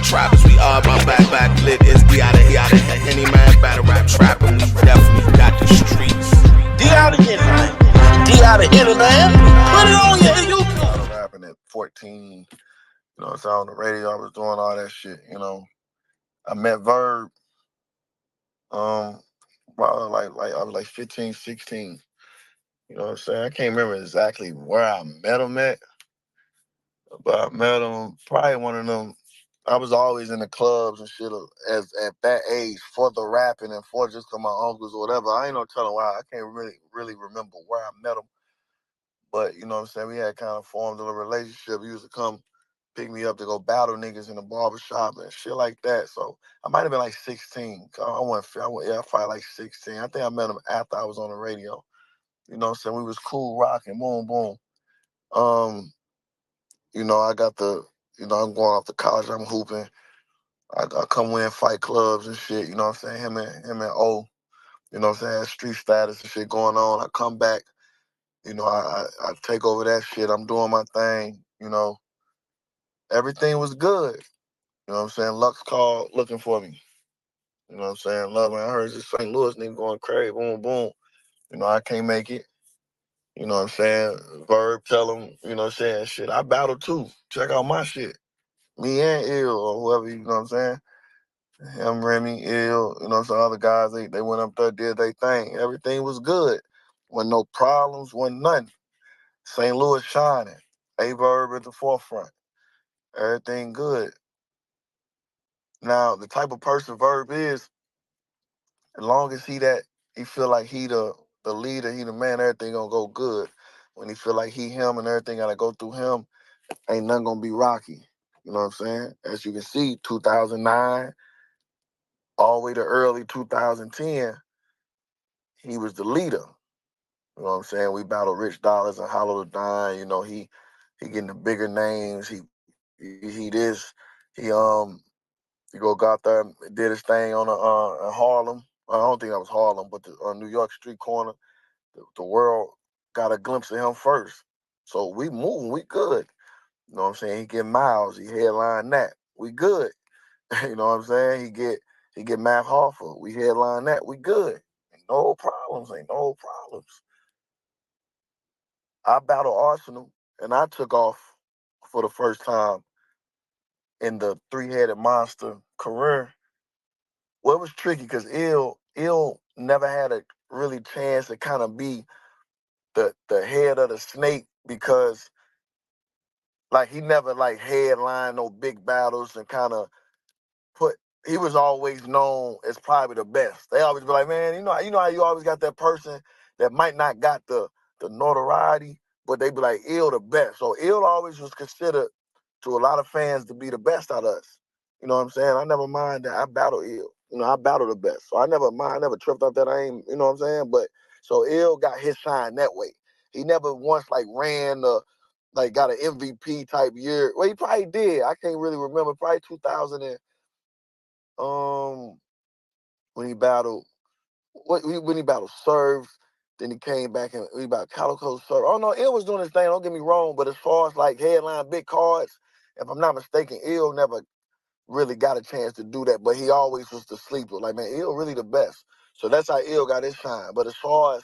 trappers, we all my back lit is we out of any man battle rap trapper, we definitely got the streets. D out again, man. D out of here, man. Put it on your YouTube. I was rapping at 14. You know, it's on the radio. I was doing all that shit. You know, I met Verb. Probably like I was like 15, 16. You know what I'm saying? I can't remember exactly where I met him at, but I met him probably one of them. I was always in the clubs and shit as at that age for the rapping and for just 'cause my uncles or whatever. I ain't no telling why. I can't really remember where I met him. But you know what I'm saying? We had kind of formed a relationship. He used to come pick me up to go battle niggas in the barbershop and shit like that. So I might have been like 16. I probably like 16. I think I met him after I was on the radio. You know what I'm saying? We was cool rocking, boom, boom. You know, I got I'm going off to college, I'm hooping. I come win fight clubs and shit, you know what I'm saying? Him and O, you know what I'm saying, street status and shit going on. I come back, you know, I take over that shit. I'm doing my thing, you know. Everything was good. You know what I'm saying? Lux called looking for me. You know what I'm saying? Love, man, I heard this St. Louis nigga going crazy, boom, boom. You know, I can't make it. You know what I'm saying? Verb tell him, you know what I'm saying? Shit, I battle too. Check out my shit. Me and Ill or whoever, you know what I'm saying? Him, Remy, Ill, you know what I'm saying? Other guys, they went up there, did their thing. Everything was good. Wasn't no problems, wasn't nothing. St. Louis shining. A-Verb at the forefront. Everything good. Now, the type of person Verb is, as long as he feel like he the leader, he the man, everything gonna go good. When he feel like he him and everything gotta go through him, ain't nothing gonna be rocky. You know what I'm saying? As you can see, 2009, all the way to early 2010, he was the leader. You know what I'm saying? We battled Rich Dollars and Hollow the Dime. You know, he getting the bigger names. He this. He got there, did his thing on in Harlem. I don't think that was Harlem, but the New York street corner. The world got a glimpse of him first. So we moving, we good. You know what I'm saying? He get Miles, he headline that. We good. You know what I'm saying? He get Matt Hoffa. We headline that. We good. Ain't no problems. Ain't no problems. I battled Arsenal and I took off for the first time in the three-headed monster career. Well, it was tricky because Ill never had a really chance to kind of be the head of the snake because like he never like headlined no big battles and kind of put. He was always known as probably the best. They always be like, man, you know how you always got that person that might not got the notoriety, but they be like Ill the best. So Ill always was considered to a lot of fans to be the best out of us. You know what I'm saying? I never mind that I battle Ill. You know, I battle the best. So I never tripped off that I ain't, you know what I'm saying? But so Ill got his shine that way. He never once like ran like got an MVP type year. Well, he probably did. I can't really remember. Probably 2000 and when he battled when he battled Serve, then he came back and he battled Calico Serve. Oh no, Ill was doing his thing. Don't get me wrong, but as far as like headline big cards, if I'm not mistaken, Ill never really got a chance to do that. But he always was the sleeper. Like man, Ill really the best. So that's how Ill got his shine. But as far as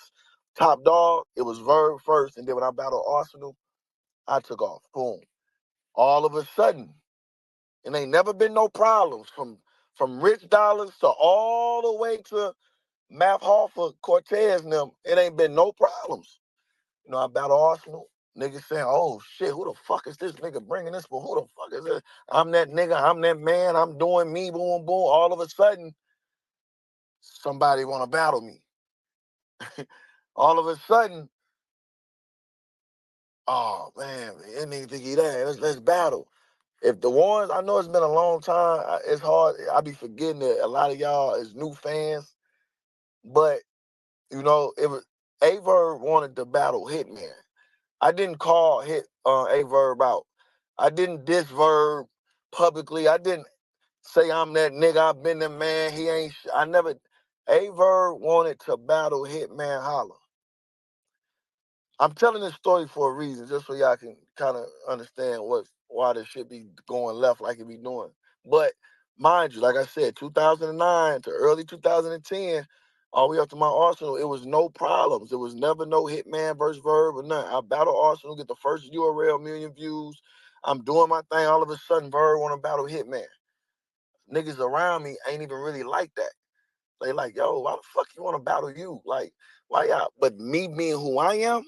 top dog, it was Verb first, and then when I battled Arsenal, I took off. Boom. All of a sudden, and ain't never been no problems from Rich Dollars to all the way to Math Hoffa, Cortez and them. It ain't been no problems. You know, I battle Arsenal. Niggas saying, oh shit, who the fuck is this nigga bringing this? But who the fuck is this? I'm that nigga. I'm that man. I'm doing me. Boom, boom. All of a sudden, somebody want to battle me. All of a sudden, oh man, I didn't even think he there. Let's battle. If the ones, I know it's been a long time, it's hard. I be forgetting that a lot of y'all is new fans, but you know, it was A-Verb wanted to battle Hitman. I didn't call A-Verb out. I didn't diss Verb publicly. I didn't say I'm that nigga. I've been the man. He ain't. I never. A-Verb wanted to battle Hitman Holla. I'm telling this story for a reason, just so y'all can kind of understand why this shit be going left like it be doing. But mind you, like I said, 2009 to early 2010, all the way up to my Arsenal, it was no problems. There was never no Hitman versus Verb or nothing. I battle Arsenal, get the first URL million views. I'm doing my thing. All of a sudden, Verb want to battle Hitman. Niggas around me ain't even really like that. They like, yo, why the fuck you want to battle you? Like, why y'all? But me being who I am,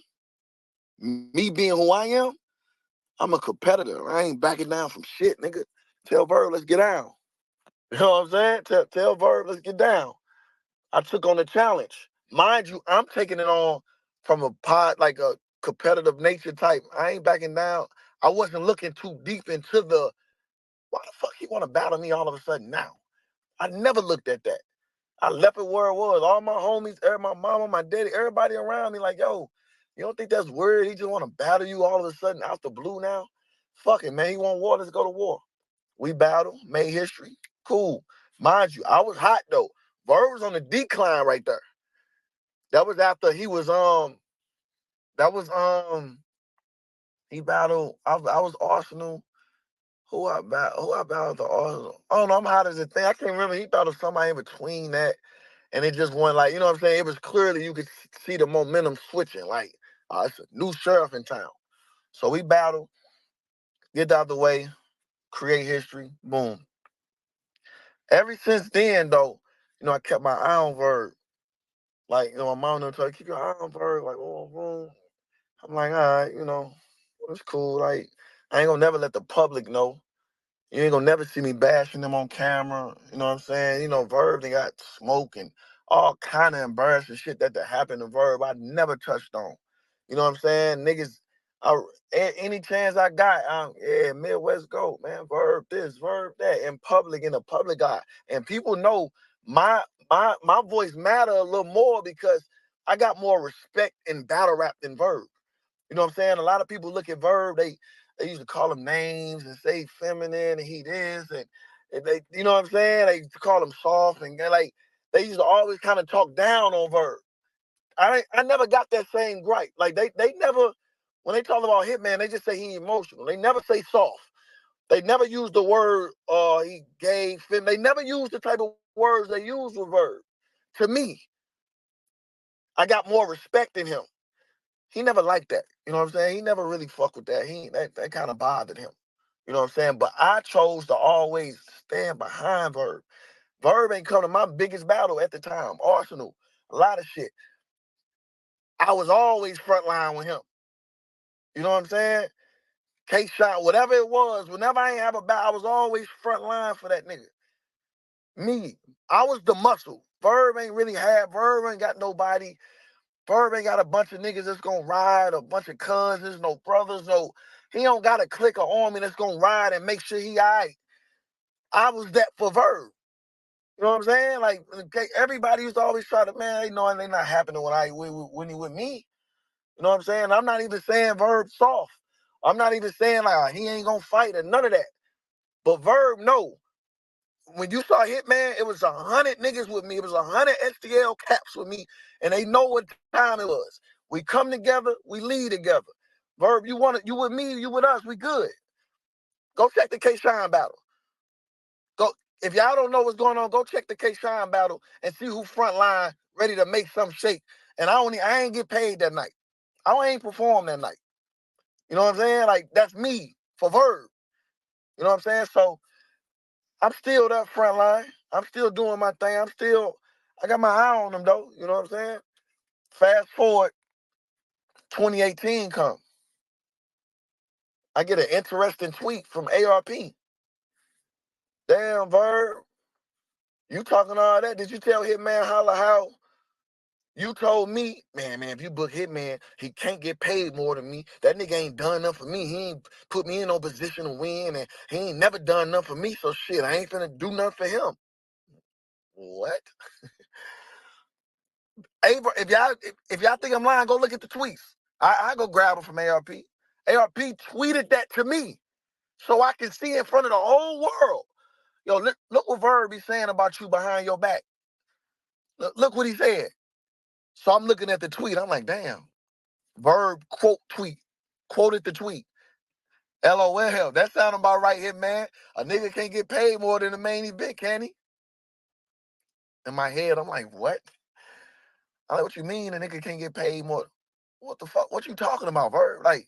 I'm a competitor. I ain't backing down from shit, nigga. Tell Verb, let's get down. You know what I'm saying? Tell Verb, let's get down. I took on the challenge. Mind you, I'm taking it on from like a competitive nature type. I ain't backing down. I wasn't looking too deep into why the fuck he want to battle me all of a sudden now? I never looked at that. I left it where it was. All my homies, my mama, my daddy, everybody around me like, yo, you don't think that's weird? He just want to battle you all of a sudden out the blue now? Fuck it, man. He want war. Let's go to war. We battled, made history. Cool. Mind you, I was hot though. Verb was on the decline right there. That was after he was he battled. I was Arsenal. Who I battled the Arsenal? Oh no, I'm hot as a thing. I can't remember. He battled somebody in between that. And it just went like, you know what I'm saying? It was clearly you could see the momentum switching. Like, it's a new sheriff in town. So we battle, get out the way, create history, boom. Ever since then, though, I kept my eye on Verb. Like, my mom told me, keep your eye on Verb. Like, oh, boom. I'm like, all right, it's cool. Like, I ain't gonna never let the public know. You ain't gonna never see me bashing them on camera. You know what I'm saying? Verb, they got smoke and all kind of embarrassing shit that happened to Verb I never touched on. You know what I'm saying? Niggas, any chance I got, yeah, Midwest go, man. Verb this, Verb that, in the public eye. And people know my voice matter a little more because I got more respect in battle rap than Verb. You know what I'm saying? A lot of people look at Verb, they used to call him names and say feminine and he this and they, you know what I'm saying? They used to call him soft and they used to always kind of talk down on Verb. I never got that same gripe. Like they never, when they talk about Hitman, they just say he emotional. They never say soft. They never use the word he gay, fem. They never use the type of words they use with Verb. To me, I got more respect in him. He never liked that. You know what I'm saying? He never really fucked with that. That kind of bothered him. You know what I'm saying? But I chose to always stand behind Verb. Verb ain't come to my biggest battle at the time, Arsenal, a lot of shit. I was always frontline with him. You know what I'm saying? K-Shot, whatever it was, whenever I ain't have a battle, I was always frontline for that nigga. Me, I was the muscle. Verb ain't got nobody. Verb ain't got a bunch of niggas that's gonna ride, a bunch of cousins, no brothers, he don't got a clique of army that's gonna ride and make sure he all right. I was that for Verb. You know what I'm saying? Like, everybody used to always try to, man, they not happening when he with me. You know what I'm saying? I'm not even saying Verb soft. I'm not even saying like he ain't gonna fight or none of that. But Verb, no. When you saw Hitman, it was 100 niggas with me. It was 100 STL caps with me, and they know what time it was. We come together, we lead together. Verb, you with me, you with us, we good. Go check the K-Shine battle. Go if y'all don't know what's going on, go check the K-Shine battle and see who front line ready to make some shake. And I ain't get paid that night. I ain't perform that night. You know what I'm saying? Like, that's me for Verb. You know what I'm saying? So I'm still that front line. I'm still doing my thing. I got my eye on them though. You know what I'm saying? Fast forward, 2018 come. I get an interesting tweet from ARP. Damn, Verb, you talking all that? Did you tell Hitman Holla how you told me, man, if you book Hitman, he can't get paid more than me. That nigga ain't done enough for me. He ain't put me in no position to win, and he ain't never done enough for me. So shit, I ain't finna do nothing for him. What? Hey, if y'all think I'm lying, go look at the tweets. I go grab them from ARP. ARP tweeted that to me so I can see in front of the whole world. Yo, look what Verb be saying about you behind your back. Look what he said. So I'm looking at the tweet. I'm like, damn. Verb quoted the tweet. LOL. That sound about right, Hitman. A nigga can't get paid more than the main event, can he? In my head, I'm like, what? I'm like, what you mean a nigga can't get paid more? What the fuck? What you talking about, Verb? Like,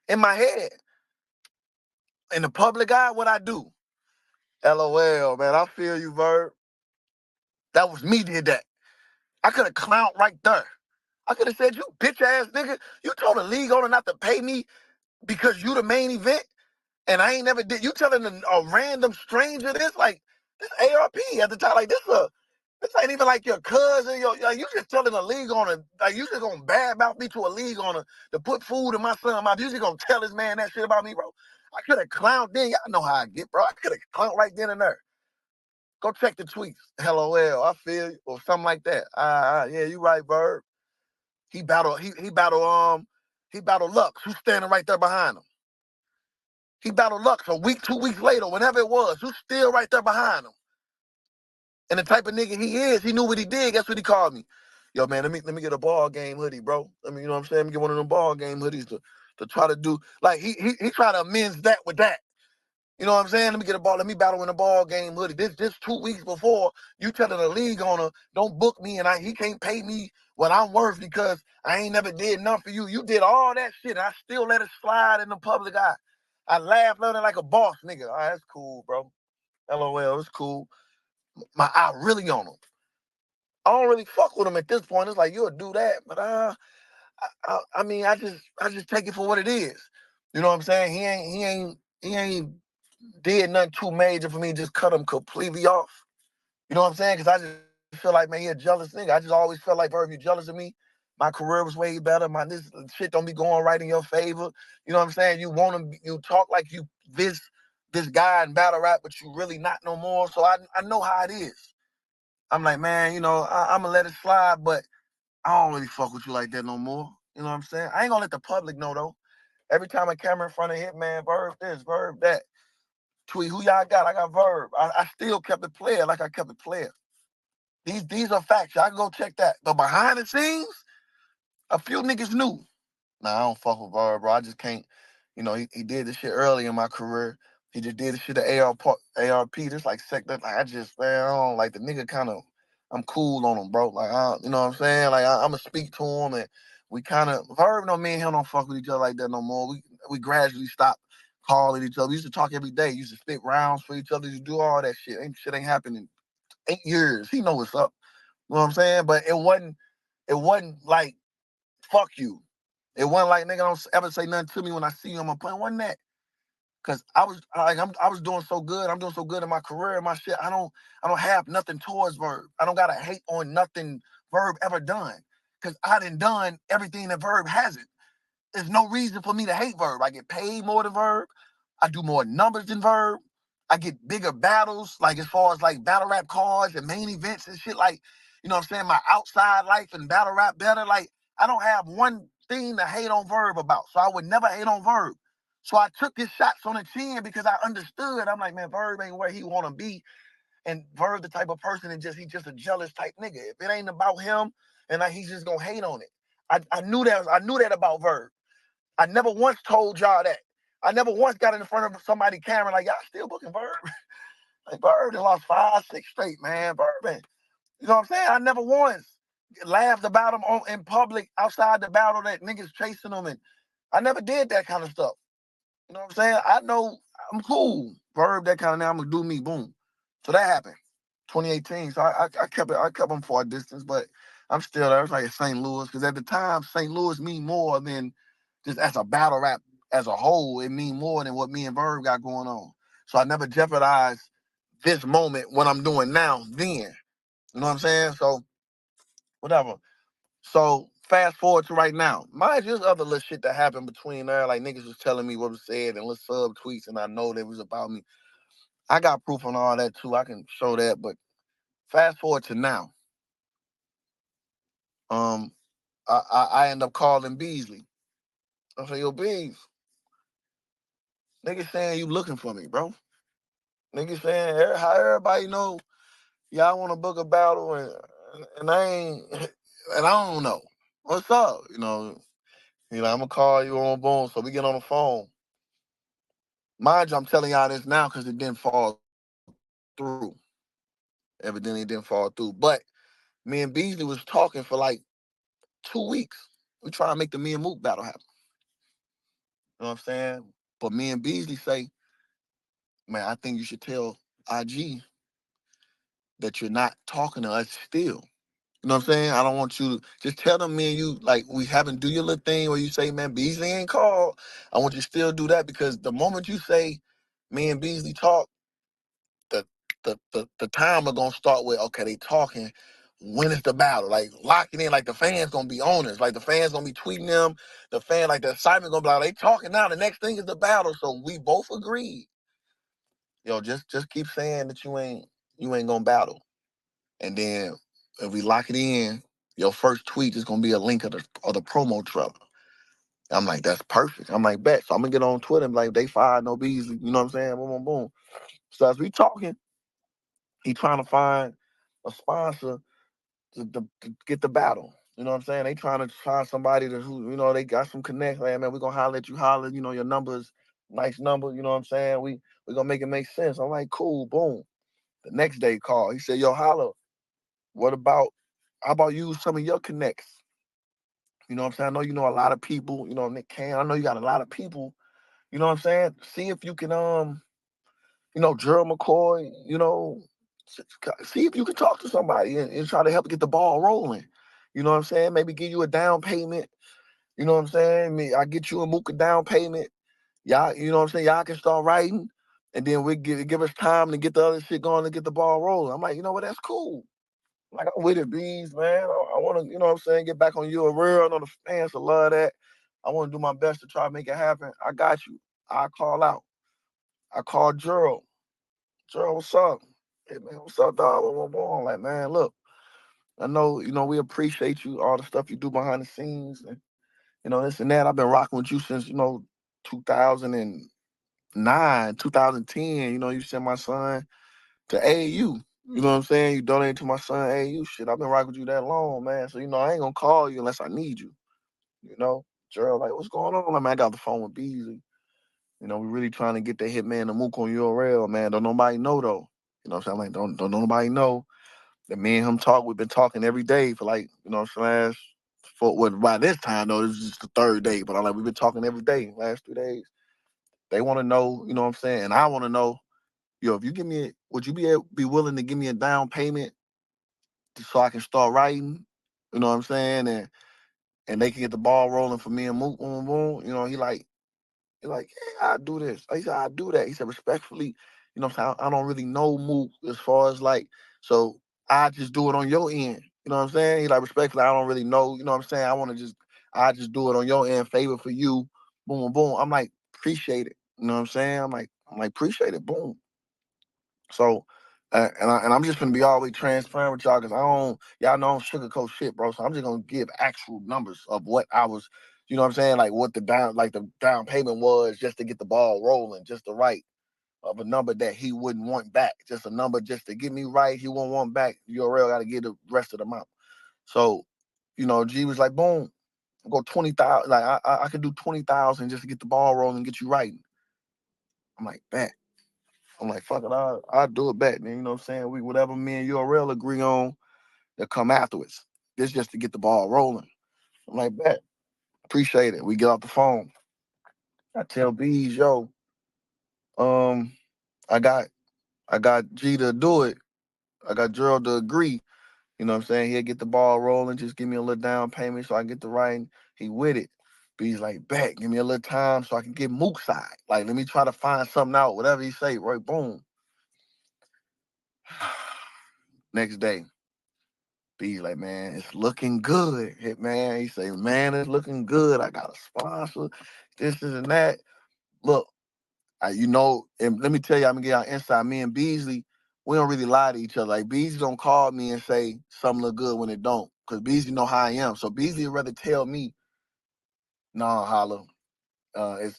in my head. In the public eye, what I do? LOL, man. I feel you, Verb. That was me did that. I could have clowned right there. I could have said, you bitch ass nigga, you told the league owner not to pay me because you the main event, and I ain't never did. You telling a random stranger this, like this ARP at the time, like this ain't even like your cousin. Like, you just telling a league owner, like you just gonna badmouth me to a league owner to put food in my son's mouth. You just gonna tell this man that shit about me, bro. I could have clowned then. Y'all know how I get, bro. I could have clowned right then and there. Go check the tweets. LOL, I feel you, or something like that. Yeah, you right, Verb. He battled Lux, who's standing right there behind him. He battled Lux a week, 2 weeks later, whenever it was, who's still right there behind him. And the type of nigga he is, he knew what he did. Guess what he called me? Yo, man, let me get a ball game hoodie, bro. I mean, you know what I'm saying? Let me get one of them ball game hoodies to try to do. Like, he try to amends that with that. You know what I'm saying? Let me get a ball. Let me battle in a ball game hoodie. This 2 weeks before you telling the league owner don't book me and he can't pay me what I'm worth because I ain't never did nothing for you. You did all that shit and I still let it slide in the public eye. I laughed at it like a boss, nigga. All right, that's cool, bro. LOL, it's cool. My eye really on him. I don't really fuck with him at this point. It's like you'll do that, but I mean, I just take it for what it is. You know what I'm saying? He ain't did nothing too major for me to just cut him completely off. You know what I'm saying? Because I just feel like, man, he a jealous nigga. I just always felt like, Verb, you jealous of me. My career was way better. This shit don't be going right in your favor. You know what I'm saying? You talk like you this guy in battle rap, but you really not no more. So I know how it is. I'm like, man, you know, I'm gonna let it slide, but I don't really fuck with you like that no more. You know what I'm saying? I ain't gonna let the public know though. Every time a camera in front of Hitman, Verb this, Verb that. Tweet who y'all got. I got Verb. I still kept it player like I kept it player. These are facts. Y'all can go check that. But behind the scenes, a few niggas knew. Nah, I don't fuck with Verb, bro. I just can't. You know, he did this shit early in my career. He just did this shit at ARP. Just like sector. Like I just, man, I don't like the nigga kind of. I'm cool on him, bro. Like you know what I'm saying? Like I'ma speak to him and we kind of Verb. No, me and him don't fuck with each other like that no more. We gradually stopped calling each other. We used to talk every day. We used to spit rounds for each other. To do all that shit. Shit ain't happened in 8 years. He know what's up. You know what I'm saying? But it wasn't like fuck you. It wasn't like nigga don't ever say nothing to me when I see you on my plane. Wasn't that? Cause I was doing so good. I'm doing so good in my career and my shit. I don't have nothing towards Verb. I don't gotta hate on nothing Verb ever done. Cause I done everything that Verb hasn't. There's no reason for me to hate Verb. I get paid more than Verb. I do more numbers than Verb. I get bigger battles, like as far as like battle rap cards and main events and shit. Like, you know what I'm saying? My outside life and battle rap better. Like, I don't have one thing to hate on Verb about. So I would never hate on Verb. So I took his shots on the chin because I understood. I'm like, man, Verb ain't where he want to be. And Verb the type of person and he's just a jealous type nigga. If it ain't about him, and he's just gonna hate on it. I knew that about Verb. I never once told y'all that. I never once got in front of somebody's camera like, y'all still booking Verb? Like, Verb done lost 5, 6 straight, man. Verb, you know what I'm saying? I never once laughed about him in public outside the battle that niggas chasing him. And I never did that kind of stuff. You know what I'm saying? I know I'm cool. Verb, that kind of now I'm going to do me, boom. So that happened. 2018. So I kept him for a distance, but I'm still there. It's like St. Louis, because at the time, St. Louis mean more than just as a battle rap as a whole. It mean more than what me and Verb got going on. So I never jeopardized this moment, what I'm doing now, then. You know what I'm saying? So whatever. So fast forward to right now. Mind you, there's other little shit that happened between there. Like niggas was telling me what was said and little sub tweets, and I know that was about me. I got proof on all that too. I can show that. But fast forward to now. Um, I end up calling Beasley. I say, yo, Bees, niggas saying you looking for me, bro. Niggas saying how everybody know y'all want to book a battle and I ain't and I don't know. What's up? I'm gonna call you on boom. So we get on the phone. Mind you, I'm telling y'all this now because it didn't fall through. Evidently, it didn't fall through. But me and Beasley was talking for like 2 weeks. We trying to make the me and Mook battle happen. You know what I'm saying? But me and Beasley say, man, I think you should tell IG that you're not talking to us still. You know what I'm saying? I don't want you to just tell them me and you, like, we haven't do your little thing where you say, man, Beasley ain't called. I want you to still do that because the moment you say me and Beasley talk, the the timer gonna start with, okay, they talking. When is the battle? Like lock it in, like the fans gonna be owners. Like the fans gonna be tweeting them. The fan, like the excitement gonna be like, they talking now. The next thing is the battle. So we both agreed. Yo, just keep saying that you ain't gonna battle. And then if we lock it in, your first tweet is gonna be a link of the promo trailer. I'm like, that's perfect. I'm like, bet. So I'm gonna get on Twitter and be like, they fired no Beasley. You know what I'm saying? Boom, boom, boom. So as we talking, he trying to find a sponsor to get the battle. You know what I'm saying? They trying to find somebody who, they got some connect. Like, man, we gonna holler at you, holler. Your number's nice number. You know what I'm saying? We gonna make it make sense. I'm like, cool, boom. The next day call. He said, yo, holla. What about how about you some of your connects? You know what I'm saying? I know you know a lot of people, Nick Can. I know you got a lot of people. You know what I'm saying? See if you can Gerald McCoy, see if you can talk to somebody and try to help get the ball rolling. You know what I'm saying? Maybe give you a down payment. You know what I'm saying? I get you a Mooka down payment. Y'all, you know what I'm saying? Y'all can start writing, and then we give us time to get the other shit going and get the ball rolling. I'm like, you know what? That's cool. Like, I'm with it, Bees, man. I want to, you know what I'm saying, get back on you a real. I know the fans will love that. I want to do my best to try to make it happen. I got you. I call out. I call Gerald. Gerald, what's up? Hey, man, what's up, dog? I'm like, man, look, I know, we appreciate you, all the stuff you do behind the scenes, and, this and that. I've been rocking with you since, 2009, 2010. You sent my son to AAU. You know what I'm saying? You donated to my son AAU shit. I've been rocking with you that long, man. So, I ain't gonna call you unless I need you. Gerald, like, what's going on? Like, man, I got the phone with Beasley. We really trying to get the Hitman the Mook on URL, man. Don't nobody know though. You know what I'm saying? Like, don't nobody know that me and him talk. We've been talking every day for like, for what by this time though, this is just the third day. But I'm like, we've been talking every day, last 3 days. They want to know, you know what I'm saying? And I want to know, if you give me, would you be willing to give me a down payment so I can start writing? You know what I'm saying? And they can get the ball rolling for me and Mook, boom, boom. He's like, yeah, I do this. He said, I do that. He said, respectfully, what I'm saying? I don't really know Mook as far as like, so I just do it on your end. You know what I'm saying? He like, respectfully, I don't really know. You know what I'm saying? I just do it on your end, favor for you. Boom, boom, boom. I'm like, appreciate it. You know what I'm saying? I'm like, appreciate it. Boom. So, I'm just gonna be always transparent with y'all because y'all know I don't sugarcoat shit, bro. So I'm just gonna give actual numbers of what I was, you know what I'm saying, like what the down payment was just to get the ball rolling, just the right of a number that he wouldn't want back, just a number just to get me right. He won't want back. URL got to get the rest of the amount. So, G was like, boom, go 20,000. Like I could do 20,000 just to get the ball rolling and get you right. I'm like, bet. I'm like, fuck it, I'll do it back, man. You know what I'm saying? Whatever me and URL agree on, they'll come afterwards. This just to get the ball rolling. I'm like, bet. Appreciate it. We get off the phone. I tell Bees, yo, um, I got G to do it. I got Gerald to agree. You know what I'm saying? He'll get the ball rolling, just give me a little down payment so I can get the writing. He with it. B's like, bet, give me a little time so I can get Mook side. Like, let me try to find something out, whatever he say, right? Boom. Next day. B's like, man, it's looking good. Hit man. He say, man, it's looking good. I got a sponsor, this and that. Look, and let me tell you, I'm gonna get out inside. Me and Beasley, we don't really lie to each other. Like Beasley don't call me and say something look good when it don't. Cause Beasley know how I am. So Beasley would rather tell me, nah, Holla,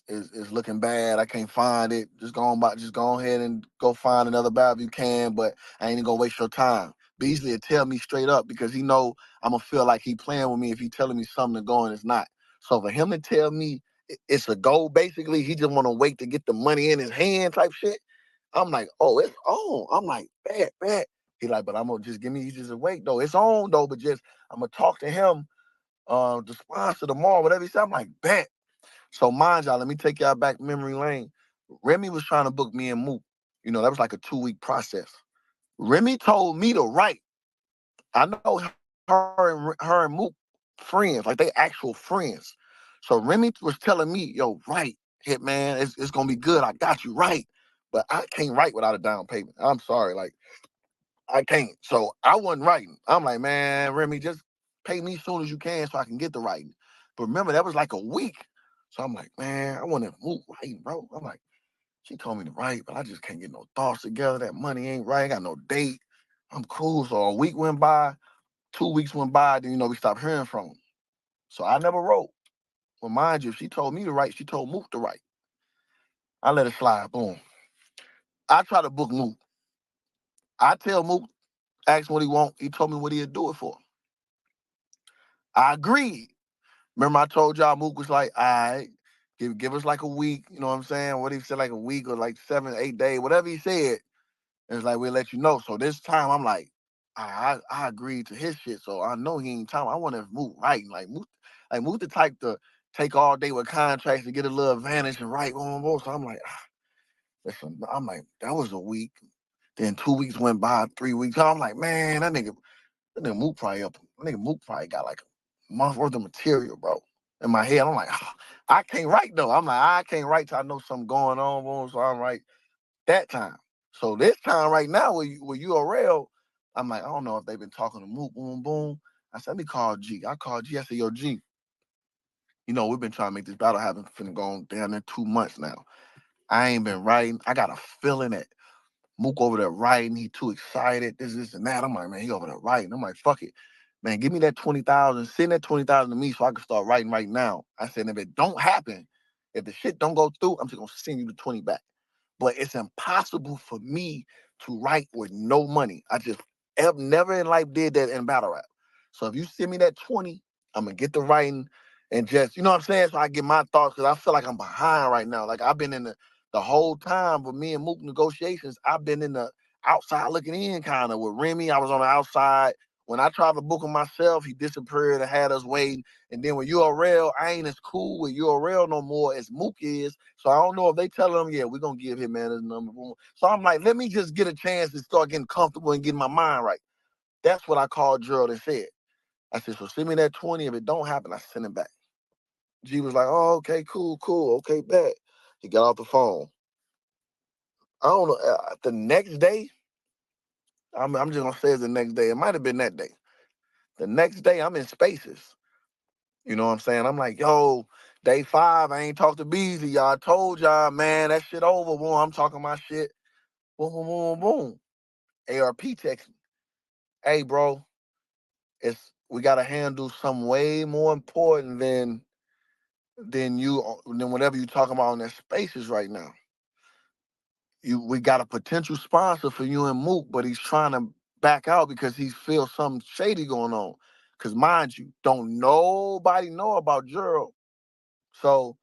it's looking bad. I can't find it. Just go ahead and go find another battle if you can, but I ain't gonna waste your time. Beasley will tell me straight up because he know I'm gonna feel like he playing with me if he telling me something to go and it's not. So for him to tell me it's a goal. Basically, he just want to wait to get the money in his hand type shit. I'm like, oh, it's on. I'm like, bet. He like, but I'm gonna just give me just a wait though. It's on though, but just I'm gonna talk to him, the sponsor tomorrow, whatever he said. I'm like, bet. So mind y'all, let me take y'all back memory lane. Remy was trying to book me and Mook. That was like a 2-week process. Remy told me to write. I know her and Mook friends, like they actual friends. So Remy was telling me, yo, write, Hitman, it's gonna be good. I got you right. But I can't write without a down payment. I'm sorry, like I can't. So I wasn't writing. I'm like, man, Remy, just pay me as soon as you can so I can get the writing. But remember, that was like a week. So I'm like, man, I want to move writing, bro. I'm like, she told me to write, but I just can't get no thoughts together. That money ain't right. I got no date. I'm cool. So a week went by, 2 weeks went by, then we stopped hearing from him. So I never wrote. Well, mind you, if she told me to write, she told Mook to write. I let it slide. Boom. I try to book Mook. I tell Mook, ask him what he want. He told me what he'd do it for. I agreed. Remember I told y'all Mook was like, all right, give us like a week. You know what I'm saying? What he said, like a week or like 7, 8 days, whatever he said. It's like, we'll let you know. So this time I'm like, I agreed to his shit. So I know he ain't time. I want to Mook writing. Mook the type to take all day with contracts to get a little advantage and write. So I'm like, listen, I'm like, that was a week. Then 2 weeks went by, 3 weeks. I'm like, man, that nigga Mook probably up. That nigga Mook probably got like a month worth of material, bro. In my head, I'm like, I can't write though. I'm like, I can't write till I know something going on, boom. So I'm right that time. So this time right now with URL, I'm like, I don't know if they've been talking to Mook, boom, boom. I said, let me call G. I called G. I said, yo, G, we've been trying to make this battle happen finna go on down there 2 months now. I ain't been writing. I got a feeling that Mook over there writing. He too excited. This, and that. I'm like, man, he over there writing. I'm like, fuck it. Man, give me that 20,000. Send that 20,000 to me so I can start writing right now. I said, if it don't happen, if the shit don't go through, I'm just gonna send you the 20 back. But it's impossible for me to write with no money. I just have never in life did that in battle rap. So if you send me that 20, I'm gonna get the writing and just, you know what I'm saying? So I get my thoughts because I feel like I'm behind right now. Like I've been in the whole time with me and Mook negotiations, I've been in the outside looking in kind of with Remy. I was on the outside. When I tried to book him myself, he disappeared and had us waiting. And then with URL, I ain't as cool with URL no more as Mook is. So I don't know if they tell him, yeah, we're going to give him man his number. So I'm like, let me just get a chance to start getting comfortable and getting my mind right. That's what I called Gerald and said. I said, so send me that 20. If it don't happen, I send it back. G was like, oh, okay, cool. Okay, bet. He got off the phone. I don't know. The next day, I'm just going to say it's the next day. It might have been that day. The next day, I'm in Spaces. You know what I'm saying? I'm like, yo, day 5, I ain't talked to Beasley. Y'all I told y'all, man, that shit over. Boom, I'm talking my shit. Boom, boom, boom, boom. ARP texting. Hey, bro, we gotta handle something way more important than whatever you talking about on that Spaces right now. We got a potential sponsor for you and Mook, but he's trying to back out because he feels something shady going on. Cause mind you, don't nobody know about Gerald. So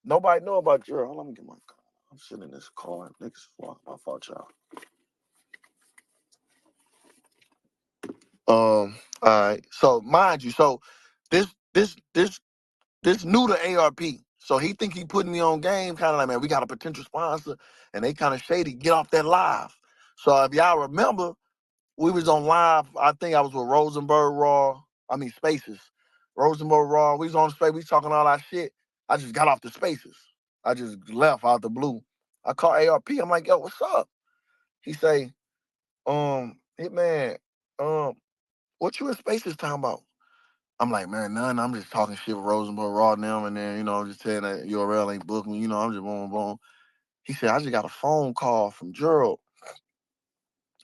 nobody know about Gerald. Let me get my car. I'm sitting in this car. Niggas, my fault, y'all. All right. So mind you, so this new to ARP. So he think he putting me on game, kind of like, man, we got a potential sponsor, and they kind of shady. Get off that live. So if y'all remember, we was on live. I think I was with Rosenberg Raw. Spaces. Rosenberg Raw. We was on space. We talking all that shit. I just got off the Spaces. I just left out the blue. I call ARP. I'm like, yo, what's up? He say, Hitman, what you in Spaces talking about? I'm like, man, none. I'm just talking shit with Rosenberg Raw now, and then, I'm just saying that URL ain't booking me. I'm just boom, boom. He said, I just got a phone call from Gerald.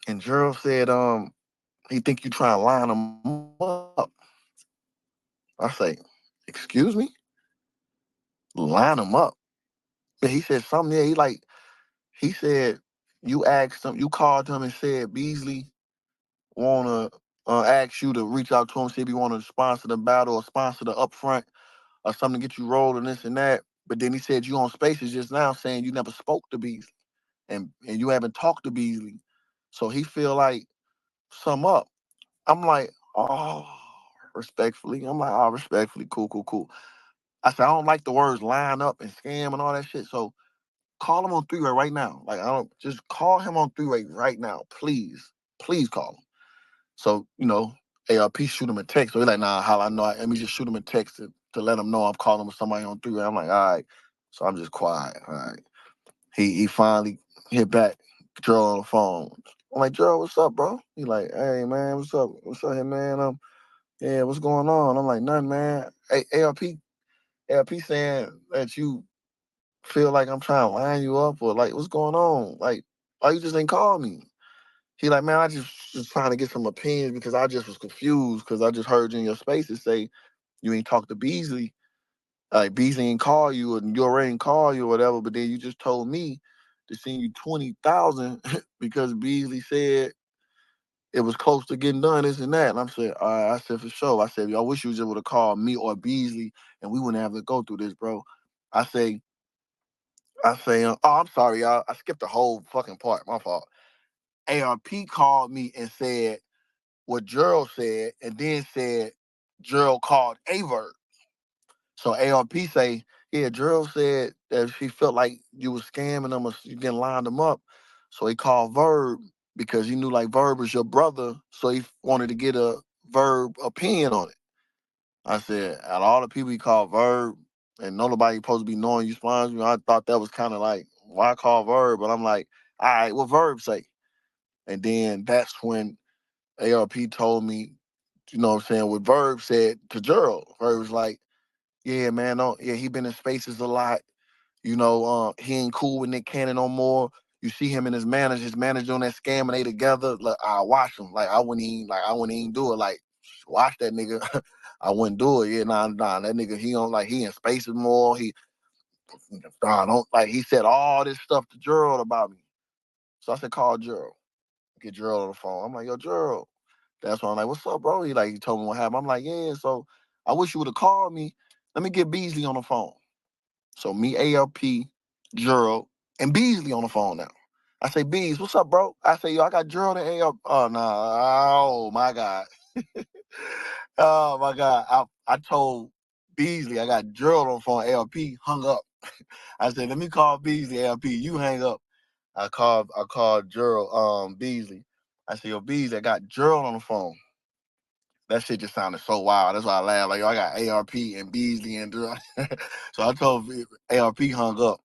And Gerald said, he think you trying to line him up. I say, excuse me? Line him up. And he said something there. He said, you called him and said Beasley wanna ask you to reach out to him, see if he wanna sponsor the battle or sponsor the upfront something to get you rolling, this and that. But then he said you on Spaces just now saying you never spoke to Beasley and you haven't talked to Beasley. So he feel like some up. I'm like, oh, respectfully. I'm like, oh, respectfully, cool, cool, cool. I said, I don't like the words line up and scam and all that shit. So call him on three-way right now. Like, I don't just call him on three-way right now. Please. Please call him. So, ARP shoot him a text. So he's like, nah, Holla, I know. Let me just shoot him a text to let him know I'm calling with somebody on three-way. I'm like, all right. So I'm just quiet. All right. He finally hit back, Gerald on the phone. I'm like, Gerald, what's up, bro? He like, hey, man, what's up? What's up here, man? Yeah, what's going on? I'm like, nothing, man. Hey, ARP saying that you feel like I'm trying to line you up or like, what's going on? Like, why you just ain't call me? He like, man, I just was trying to get some opinions because I just was confused because I just heard you in your spaces say you ain't talked to Beasley. Like Beasley ain't call you or your ain't call you or whatever, but then you just told me to send you 20,000 because Beasley said it was close to getting done, this and that. And I'm saying, all right, I said for sure. I said, I wish you was able to call me or Beasley and we wouldn't have to go through this, bro. I say, oh, I'm sorry, y'all. I skipped the whole fucking part. My fault. ARP called me and said what Gerald said, and then said Gerald called Verb. So ARP say, yeah, Gerald said that she felt like you was scamming them or you didn't line them up. So he called Verb because he knew like Verb was your brother. So he wanted to get a Verb opinion on it. I said, out of all the people he called Verb, and nobody supposed to be knowing you sponsor me, I thought that was kind of like, why call Verb? But I'm like, all right, what Verb say? And then that's when ARP told me, you know what I'm saying, what Verb said to Gerald. Verb was like, yeah, man, he been in Spaces a lot. He ain't cool with Nick Cannon no more. You see him and his manager on that scam and they together. Like, I watch him. Like I wouldn't even do it. Like, watch that nigga. I wouldn't do it. Yeah, nah, that nigga, he in Spaces more. Don't like he said all this stuff to Gerald about me. So I said, call Gerald. Get Gerald on the phone. I'm like, yo, Gerald. That's why I'm like, what's up, bro? He told me what happened. I'm like, yeah, so I wish you would have called me. Let me get Beasley on the phone. So me, ALP, Gerald, and Beasley on the phone now. I say, Bees, what's up, bro? I say, yo, I got Gerald and ALP. Oh, no. Oh, my God. Oh, my God. I told Beasley I got Gerald on the phone. ALP hung up. I said, let me call Beasley, ALP. You hang up. I called Gerald, Beasley. I said, yo, Beasley, I got Gerald on the phone. That shit just sounded so wild. That's why I laughed. Like, yo, I got ARP and Beasley and Gerald. So I told ARP hung up.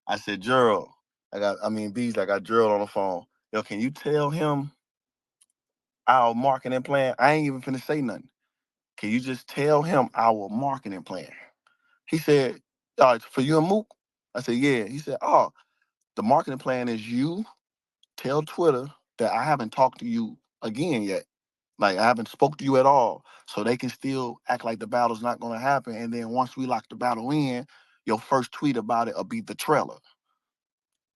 I said, Gerald, Beasley, I got Gerald on the phone. Yo, can you tell him our marketing plan? I ain't even finna say nothing. Can you just tell him our marketing plan? He said, for you and Mook? I said, yeah. He said, oh, the marketing plan is you tell Twitter that I haven't talked to you again yet. Like I haven't spoke to you at all. So they can still act like the battle's not gonna happen. And then once we lock the battle in, your first tweet about it will be the trailer.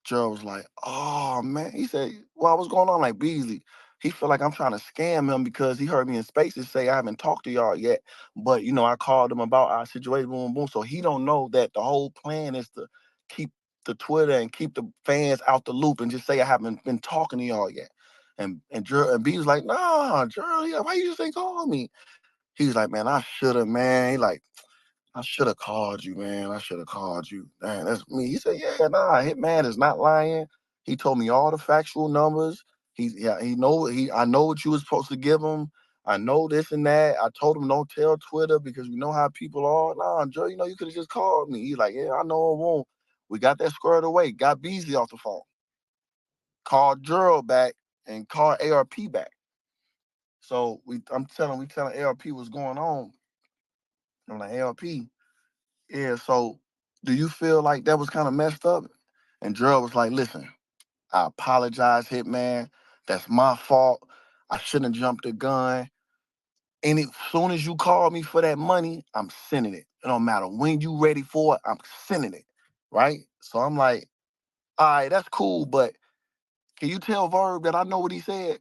Joe was like, oh man. He said, well, what's going on? Like Beasley. He feel like I'm trying to scam him because he heard me in Spaces say I haven't talked to y'all yet. But I called him about our situation, boom, boom. So he don't know that the whole plan is to keep the Twitter and keep the fans out the loop and just say I haven't been talking to y'all yet. And B was like, nah, Gerald, yeah, why you just ain't call me? He was like, man, I should have, man. He like, I should have called you, man. I should have called you. Man, that's me. He said, yeah, nah, Hitman is not lying. He told me all the factual numbers. I know what you was supposed to give him. I know this and that. I told him don't tell Twitter because we know how people are. Nah, Joe, you could have just called me. He's like, yeah, I know it won't. We got that squared away. Got Beasley off the phone. Called Gerald back and called ARP back. So we telling ARP what's going on. I'm like, ARP, yeah, so do you feel like that was kind of messed up? And Gerald was like, listen, I apologize, Hitman. That's my fault. I shouldn't have jumped the gun. And as soon as you call me for that money, I'm sending it. It don't matter when you ready for it, I'm sending it. Right? So I'm like, all right, that's cool, but can you tell Verb that I know what he said?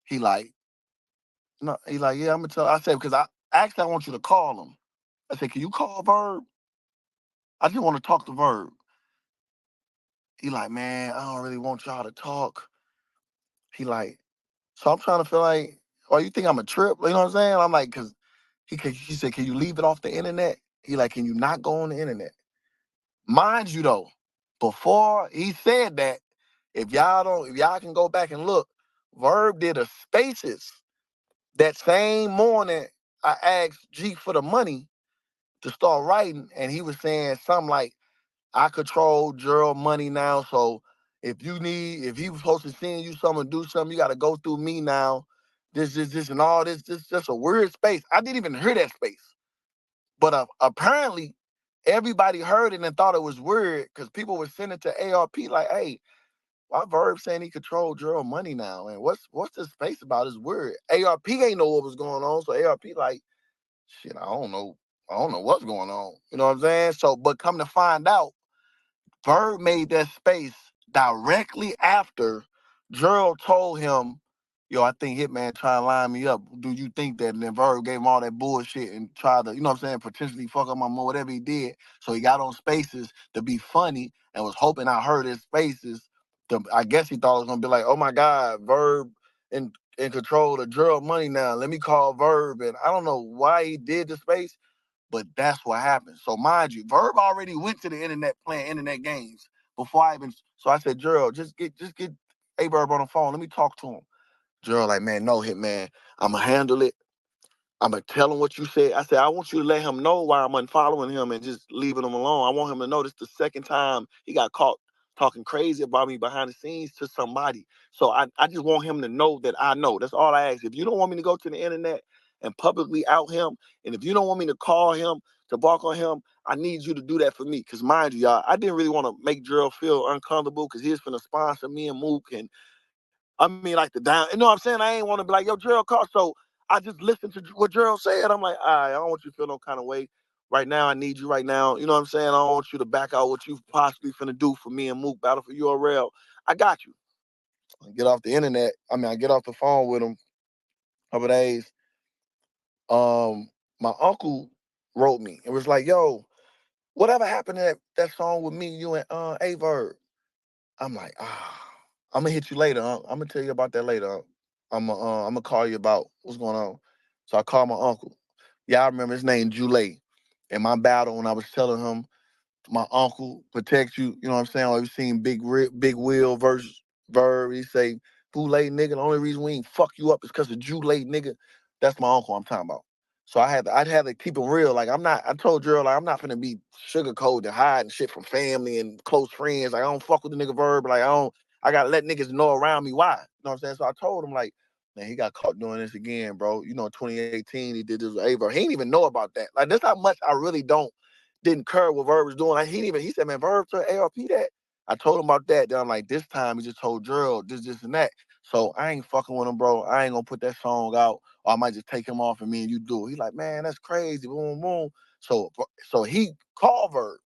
He like, no, he like, yeah, I'm gonna tell. I said, because I want you to call him. I said, can you call Verb? I just want to talk to Verb. He like, man, I don't really want y'all to talk. He like, so I'm trying to feel like, oh, you think I'm a trip? You know what I'm saying? I'm like, cause he said, can you leave it off the internet? He like, can you not go on the internet? Mind you though, before he said that, if y'all can go back and look, Verb did a spaces that same morning. I asked G for the money to start writing, and he was saying something like, I control Gerald money now, so if he was supposed to send you something, do something, you got to go through me now. This, and all this. This just a weird space. I didn't even hear that space, but apparently everybody heard it and thought it was weird because people were sending to ARP like, "Hey, why Verb saying he controlled Gerald money now? And what's this space about? It's weird." ARP ain't know what was going on, so ARP like, shit, I don't know. I don't know what's going on. You know what I'm saying? So, but come to find out, Verb made that space directly after Gerald told him, yo, I think Hitman trying to line me up. Do you think that? And then Verb gave him all that bullshit and tried to, you know what I'm saying, potentially fuck up my mom, whatever he did. So he got on spaces to be funny and was hoping I heard his spaces. I guess he thought it was going to be like, oh my God, Verb in control of Gerald money now. Let me call Verb. And I don't know why he did the space, but that's what happened. So mind you, Verb already went to the internet playing internet games before I even. So I said, Gerald, just get A Verb on the phone. Let me talk to him. Gerald, like, man, no, Hitman, I'ma handle it. I'm gonna tell him what you said. I said, I want you to let him know why I'm unfollowing him and just leaving him alone. I want him to know this the second time he got caught talking crazy about me behind the scenes to somebody. So I just want him to know that I know. That's all I ask. If you don't want me to go to the internet and publicly out him, and if you don't want me to call him, to bark on him, I need you to do that for me. Because mind you, y'all, I didn't really want to make Gerald feel uncomfortable because he was finna sponsor me and Mook. And I mean, like the down, you know what I'm saying? I ain't want to be like, yo, Gerald called. So I just listened to what Gerald said. I'm like, all right, I don't want you to feel no kind of way. Right now, I need you right now. You know what I'm saying? I don't want you to back out what you possibly finna do for me and Mook, battle for URL. I got you. I get off the internet. I get off the phone with him a couple days. My uncle wrote me. It was like, yo, whatever happened to that song with me, you and A Verb? I'm like, I'm gonna hit you later. I'm gonna tell you about that later. I'm gonna call you about what's going on. So I called my uncle. Yeah, I remember his name, Jule. In my battle, when I was telling him my uncle protects you, you know what I'm saying? Like we seen Big Will versus Verb. He say, Boulay nigga, the only reason we ain't fuck you up is because of Jule nigga. That's my uncle I'm talking about. So I'd have to keep it real. Like I told Gerald, like I'm not gonna be sugarcoated and hiding shit from family and close friends. Like I don't fuck with the nigga Verb. Like I gotta let niggas know around me why. You know what I'm saying? So I told him like, man, he got caught doing this again, bro. You know, 2018 he did this with Ava. He didn't even know about that. Like that's how much I really didn't care what Verb was doing. Like he said, man, Verb told ARP that. I told him about that. Then I'm like, this time he just told Gerald this, and that. So I ain't fucking with him, bro. I ain't gonna put that song out, or I might just take him off and me and you do it. He like, man, that's crazy. Boom, boom. So he called Verb.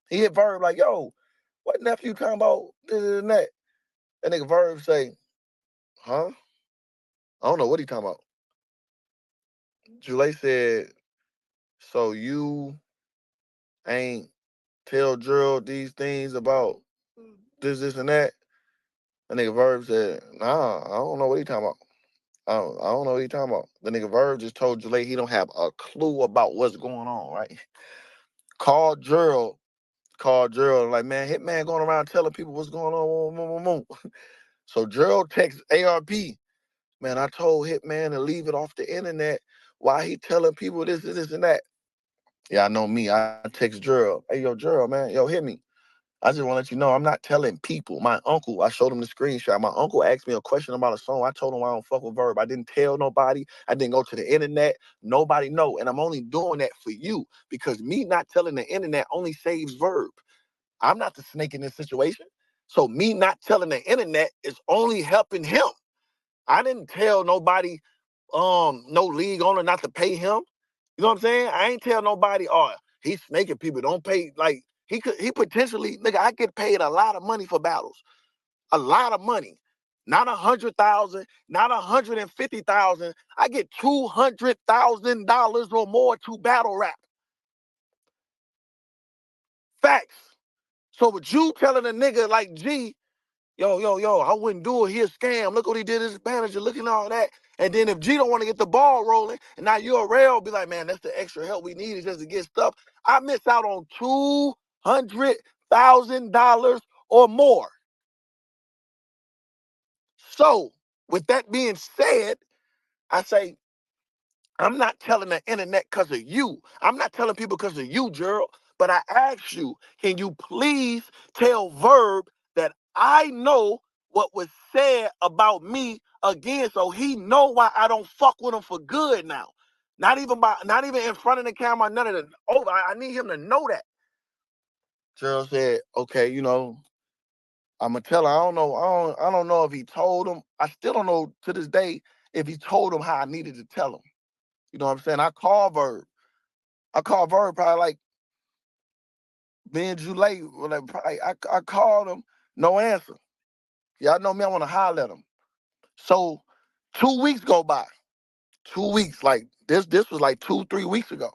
He hit Verb like, yo, what nephew talking about this and that? That nigga Verb say, huh? I don't know what he talking about. Jule said, so you ain't tell Gerald these things about this, and that? That nigga Verb said, nah, I don't know what he talking about. I don't know what he talking about. The nigga Verb just told Jule he don't have a clue about what's going on, right? Called Gerald, like, man, Hitman going around telling people what's going on. So Gerald texts ARP, man, I told Hitman to leave it off the internet. Why he telling people this, and that? Yeah, I know me. I text Gerald. Hey, yo, Gerald, man, yo, hit me. I just want to let you know I'm not telling people. My uncle, I showed him the screenshot. My uncle asked me a question about a song. I told him I don't fuck with Verb. I didn't tell nobody. I didn't go to the internet. Nobody know. And I'm only doing that for you because me not telling the internet only saves Verb. I'm not the snake in this situation. So me not telling the internet is only helping him. I didn't tell nobody, no league owner not to pay him. You know what I'm saying? I ain't tell nobody, oh, he's snaking people. Don't pay. Like, he potentially, nigga, I get paid a lot of money for battles. A lot of money. Not 100,000, not 150,000. I get $200,000 or more to battle rap. Facts. So with you telling a nigga like G, yo, I wouldn't do it. He a scam. Look what he did to his manager. Look at all that. And then if G don't want to get the ball rolling, and now you're a rail, be like, man, that's the extra help we need is just to get stuff. I miss out on $200,000 or more. So with that being said, I say, I'm not telling the internet because of you. I'm not telling people because of you, Gerald. But I ask you, can you please tell Verb that I know what was said about me again, so he know why I don't fuck with him for good now. Not even in front of the camera, none of the over. I need him to know that. Gerald said, okay, I'ma tell her. I don't know if he told him. I still don't know to this day if he told him how I needed to tell him. You know what I'm saying? I called Verb probably like being July. I called him, no answer. Y'all know me, I want to holler at him. So 2 weeks go by. 2 weeks, like this was like 2-3 weeks ago.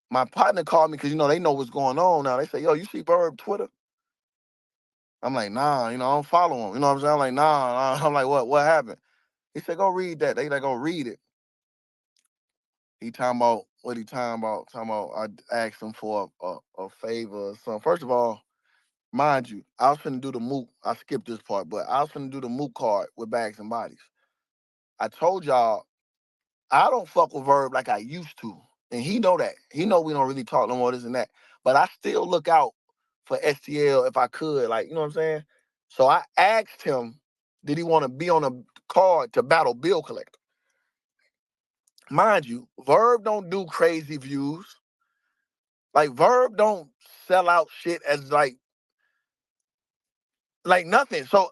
My partner called me because they know what's going on now. They say, yo, you see Verb Twitter? I'm like, nah, I don't follow him. You know what I'm saying? I'm like, nah. I'm like, what happened? He said, go read that. They go read it. He talking about what he talking about. Talking about I asked him for a favor or something. First of all, mind you, I was finna do the moot. I skipped this part, but I was finna do the moot card with Bags and Bodies. I told y'all I don't fuck with Verb like I used to, and he know that. He know we don't really talk no more this and that. But I still look out for STL if I could, like you know what I'm saying. So I asked him, did he want to be on a card to battle bill collector? Mind you, Verb don't do crazy views. Like Verb don't sell out shit as like nothing. So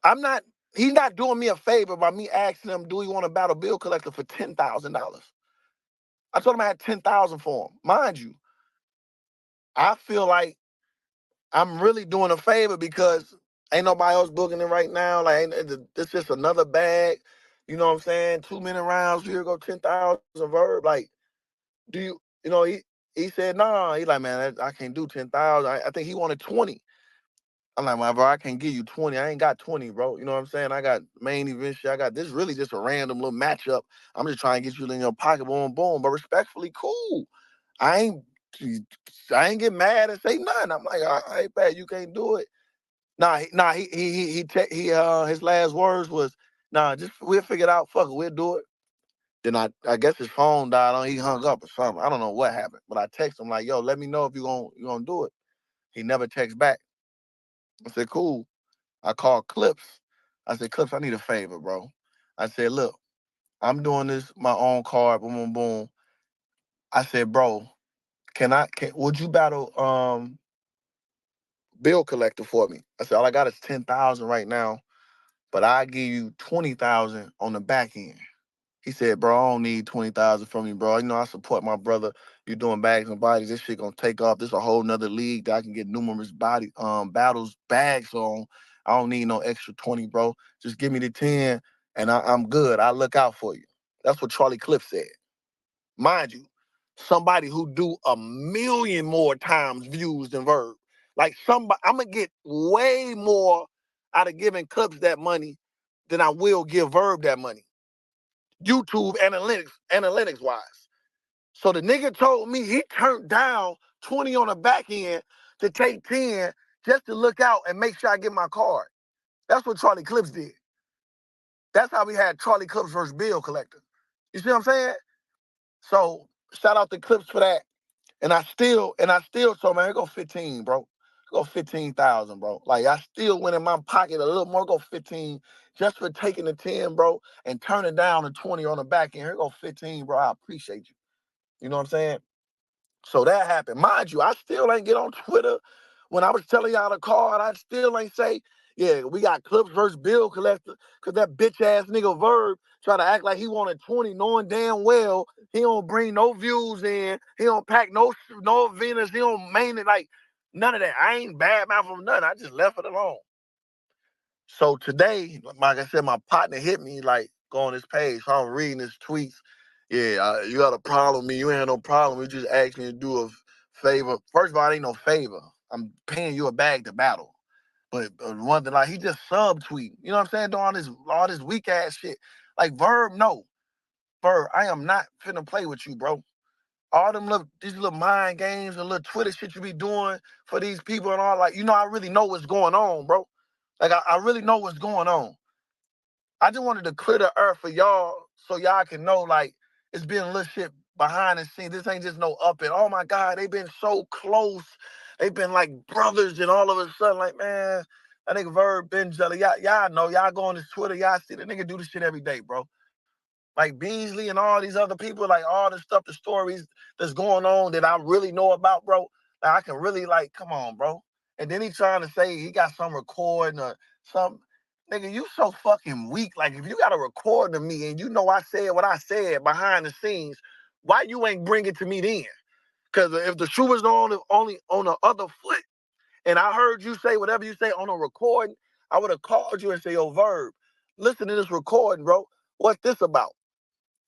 I'm not. He's not doing me a favor by me asking him, do he want to battle bill collector for $10,000? I told him I had 10,000 for him. Mind you, I feel like I'm really doing a favor because ain't nobody else booking it right now. Like it's just another bag. You know what I'm saying? 2-minute rounds. Here go 10,000 Verb. Like, do you? He said nah. He like, man, I can't do 10,000. I think he wanted 20. I'm like, man, bro, I can't give you 20. I ain't got 20, bro. You know what I'm saying? I got main event shit. I got this really just a random little matchup. I'm just trying to get you in your pocket, boom, boom. But respectfully, cool. I ain't get mad and say nothing. I'm like, all right, bad, you can't do it. His last words was, nah, just we'll figure it out. Fuck it, we'll do it. Then I guess his phone died on. He hung up or something. I don't know what happened, but I text him like, yo, let me know if you gonna do it. He never texts back. I said, cool. I called Clips. I said, Clips, I need a favor, bro. I said, look, I'm doing this my own card, boom, boom, boom. I said, bro, would you battle bill collector for me? I said, all I got is 10,000 right now, but I give you 20,000 on the back end. He said, bro, I don't need 20,000 from you, bro. I support my brother. You're doing Bags and Bodies. This shit gonna take off. This is a whole nother league that I can get numerous battles bags on. I don't need no extra 20, bro. Just give me the 10 and I'm good. I look out for you. That's what Charlie Cliff said. Mind you, somebody who do a million more times views than Verb. Like somebody, I'm gonna get way more out of giving Clips that money than I will give Verb that money. YouTube analytics wise. So the nigga told me he turned down 20 on the back end to take 10 just to look out and make sure I get my card. That's what Charlie Clips did. That's how we had Charlie Clips versus Bill Collector. You see what I'm saying? So shout out to Clips for that. And I still told man, go 15, bro. Go 15,000, bro. Like I still went in my pocket a little more, go 15 just for taking the 10, bro, and turning down the 20 on the back end. Here go 15, bro. I appreciate you. You know what I'm saying? So that happened. Mind you, I still ain't get on Twitter. When I was telling y'all the card, I still ain't say, yeah, we got Clips versus Bill Collector, because that bitch ass nigga Verb try to act like he wanted 20, knowing damn well he don't bring no views in, he don't pack no Venus, he don't main it, like none of that. I ain't bad mouth from nothing. I just left it alone. So today, like I said, my partner hit me like, go on this page. So I'm reading his tweets. Yeah, you got a problem with me. You ain't had no problem. You just asked me to do a favor. First of all, it ain't no favor. I'm paying you a bag to battle. But one thing, like, he just subtweeting. You know what I'm saying? Doing all this weak ass shit. Like, Verb, no. Verb, I am not finna play with you, bro. All these little mind games and little Twitter shit you be doing for these people and all, like, I really know what's going on, bro. Like, I really know what's going on. I just wanted to clear the earth for y'all so y'all can know, like, it's been little shit behind the scenes. This ain't just no up and, oh my God, they been so close. They been like brothers, and all of a sudden, like, man, that nigga Verb been jelly. Y'all know, y'all go on his Twitter, y'all see the nigga do this shit every day, bro. Like Beasley and all these other people, like all the stuff, the stories that's going on that I really know about, bro. Like, I can really, like, come on, bro. And then he trying to say he got some recording or something. Nigga, you so fucking weak. Like, if you got a recording of me and you know I said what I said behind the scenes, why you ain't bring it to me then? Because if the shoe was only on the other foot, and I heard you say whatever you say on a recording, I would have called you and say, yo, Verb, listen to this recording, bro. What's this about?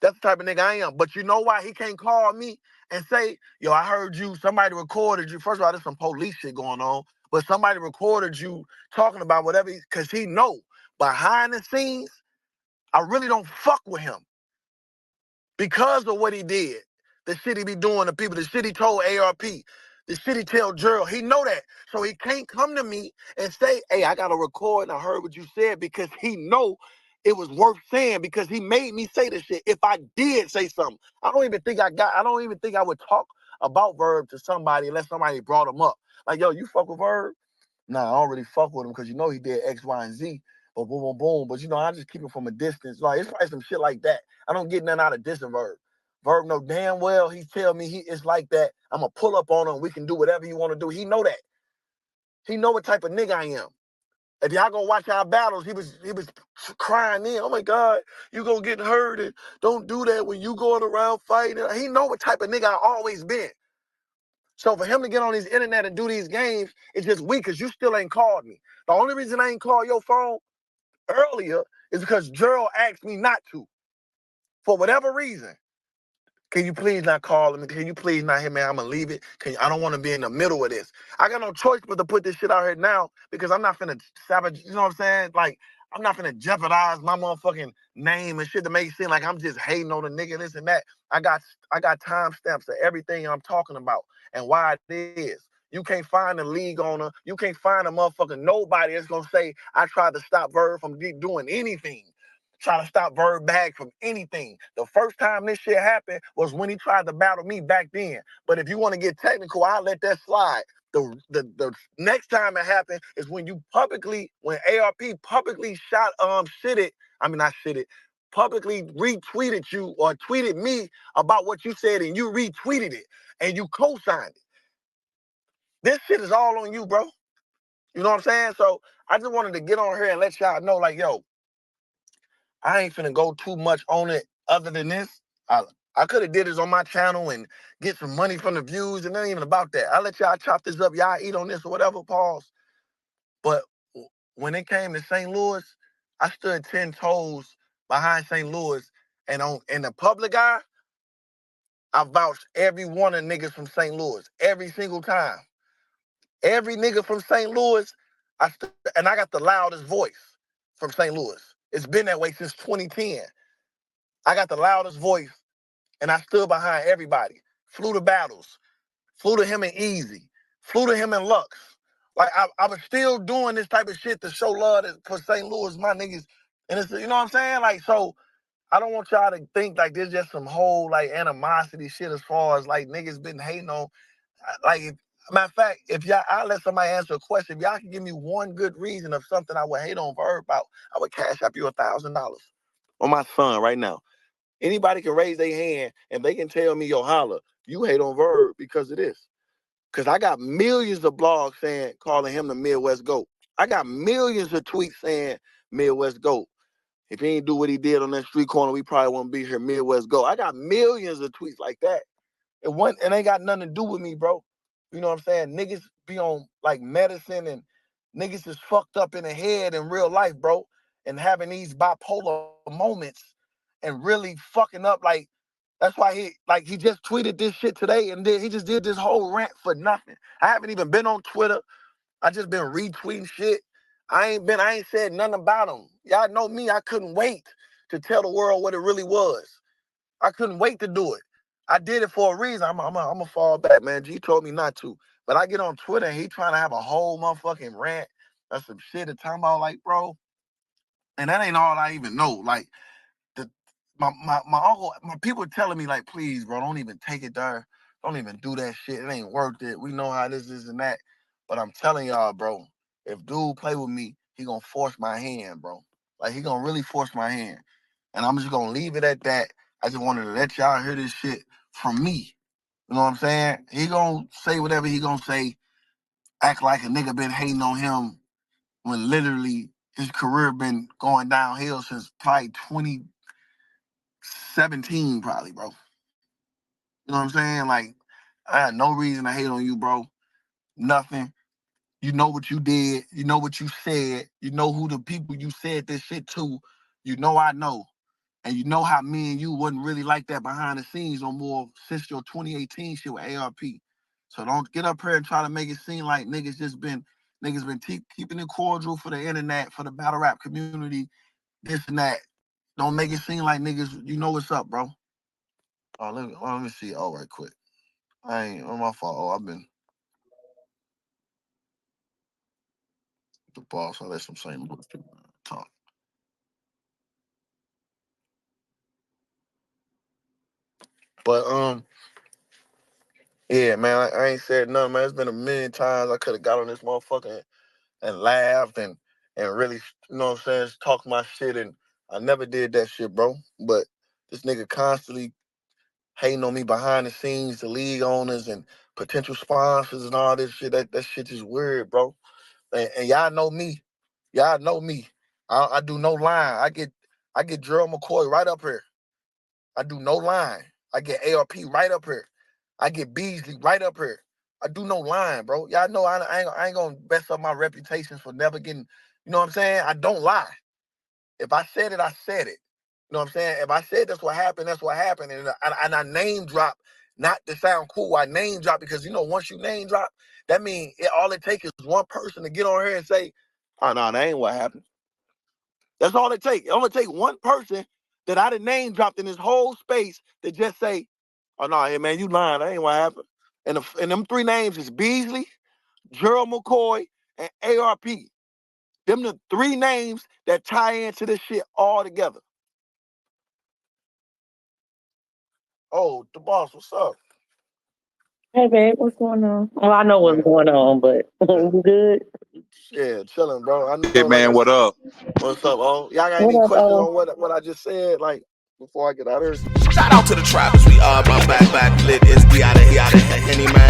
That's the type of nigga I am. But you know why he can't call me and say, yo, I heard you, somebody recorded you. First of all, there's some police shit going on, but somebody recorded you talking about whatever, because he know behind the scenes, I really don't fuck with him because of what he did. The shit he be doing to people, the shit he told ARP, the shit he tell Gerald. He know that. So he can't come to me and say, hey, I got to record and I heard what you said, because he know it was worth saying, because he made me say this shit. If I did say something, I don't even think I would talk about Verb to somebody unless somebody brought him up. Like, yo, you fuck with Verb? Nah, I don't really fuck with him because he did X, Y, and Z. But boom, boom, boom. But I just keep it from a distance. Like, it's probably some shit like that. I don't get nothing out of dissing Verb. Verb know damn well he tell me it's like that. I'm going to pull up on him. We can do whatever you want to do. He know that. He know what type of nigga I am. If y'all gonna watch our battles, he was crying in, oh my God, you gonna get hurt, and don't do that when you going around fighting. He know what type of nigga I always been. So for him to get on his internet and do these games, it's just weak because you still ain't called me. The only reason I ain't called your phone earlier is because Gerald asked me not to. For whatever reason. Can you please not call him? Can you please not hit me? I'm gonna leave it. I don't want to be in the middle of this. I got no choice but to put this shit out here now, because I'm not finna savage. You know what I'm saying? Like, I'm not finna jeopardize my motherfucking name and shit to make it seem like I'm just hating on the nigga, this and that. I got timestamps of everything I'm talking about and why it is. You can't find a league owner. You can't find a motherfucking nobody that's gonna say I tried to stop Verb from doing anything. Try to stop Verb Bag from anything. The first time this shit happened was when he tried to battle me back then. But if you want to get technical, I'll let that slide. The next time it happened is when when ARP publicly publicly retweeted you or tweeted me about what you said, and you retweeted it and you co-signed it. This shit is all on you, bro. You know what I'm saying? So I just wanted to get on here and let y'all know, like, yo, I ain't finna go too much on it other than this. I could have did this on my channel and get some money from the views, and it ain't even about that. I let y'all chop this up, y'all eat on this or whatever, pause. But when it came to St. Louis, I stood 10 toes behind St. Louis, and in the public eye, I vouched every one of niggas from St. Louis, every single time. Every nigga from St. Louis, and I got the loudest voice from St. Louis. It's been that way since 2010. I got the loudest voice, and I stood behind everybody. Flew to battles, flew to him in Easy, flew to him in Lux. Like, I was still doing this type of shit to show love for St. Louis, my niggas. And it's, you know what I'm saying? Like, so I don't want y'all to think like there's just some whole like animosity shit as far as like niggas been hating on. Like, matter of fact, I'll let somebody answer a question. If y'all can give me one good reason of something I would hate on Verb about, I would cash up you $1,000 on my son right now. Anybody can raise their hand and they can tell me, yo, Holla, you hate on Verb because of this. Because I got millions of blogs calling him the Midwest GOAT. I got millions of tweets saying Midwest GOAT. If he ain't do what he did on that street corner, we probably wouldn't be here, Midwest GOAT. I got millions of tweets like that. It ain't got nothing to do with me, bro. You know what I'm saying? Niggas be on like medicine, and niggas is fucked up in the head in real life, bro. And having these bipolar moments and really fucking up, like That's why he just tweeted this shit today, and then he just did this whole rant for nothing. I haven't even been on Twitter. I just been retweeting shit. I ain't said nothing about him. Y'all know me. I couldn't wait to tell the world what it really was. I couldn't wait to do it. I did it for a reason. I'm gonna fall back, man. G told me not to. But I get on Twitter and he trying to have a whole motherfucking rant or some shit to talk about, like, bro. And that ain't all I even know. Like, my uncle, my people telling me, like, please, bro, don't even take it there. Don't even do that shit. It ain't worth it. We know how this is and that. But I'm telling y'all, bro, if dude play with me, he gonna force my hand, bro. Like, he gonna really force my hand. And I'm just gonna leave it at that. I just wanted to let y'all hear this shit from me. You know what I'm saying? He gonna say whatever he gonna say, act like a nigga been hating on him when literally his career been going downhill since probably 2017, probably, bro. You know what I'm saying? Like, I had no reason to hate on you, bro. Nothing. You know what you did. You know what you said. You know who the people you said this shit to. You know I know. And you know how me and you wasn't really like that behind the scenes no more since your 2018 shit with ARP. So don't get up here and try to make it seem like niggas been keeping it cordial for the internet, for the battle rap community, this and that. Don't make it seem like niggas, you know what's up, bro. Oh, let me see. Oh, right quick. I ain't on my fault. Oh, I've been the boss. I let some same talk. But yeah, man, I ain't said nothing, man. It's been a million times I could have got on this motherfucker and laughed and really, you know what I'm saying, talk my shit, and I never did that shit, bro. But this nigga constantly hating on me behind the scenes, the league owners and potential sponsors and all this shit. That shit is weird, bro. And y'all know me. Y'all know me. I do no line. I get Gerald McCoy right up here. I do no line. I get ARP right up here. I get Beasley right up here. I do no line, bro. Y'all know I ain't gonna mess up my reputation for never getting, you know what I'm saying? I don't lie. If I said it, I said it. You know what I'm saying? If I said that's what happened, that's what happened. And I name drop, not to sound cool. I name drop because, you know, once you name drop, that means all it takes is one person to get on here and say, oh, no, that ain't what happened. That's all it takes. It only takes one person that I done name dropped in this whole space to just say, oh, no, hey, man, you lying. That ain't what happened. And them three names is Beasley, Gerald McCoy, and ARP. Them the three names that tie into this shit all together. Oh, the boss, what's up? Hey, babe, what's going on? Well, I know what's going on, but you good? Yeah, chilling, bro. I know, like I Hitman, what said. up? What's up, oh? Y'all got What any up, questions oh? on what I just said, like, before I get out of here? Shout out to the trappers, we are my back lit. It's we out of here. Any man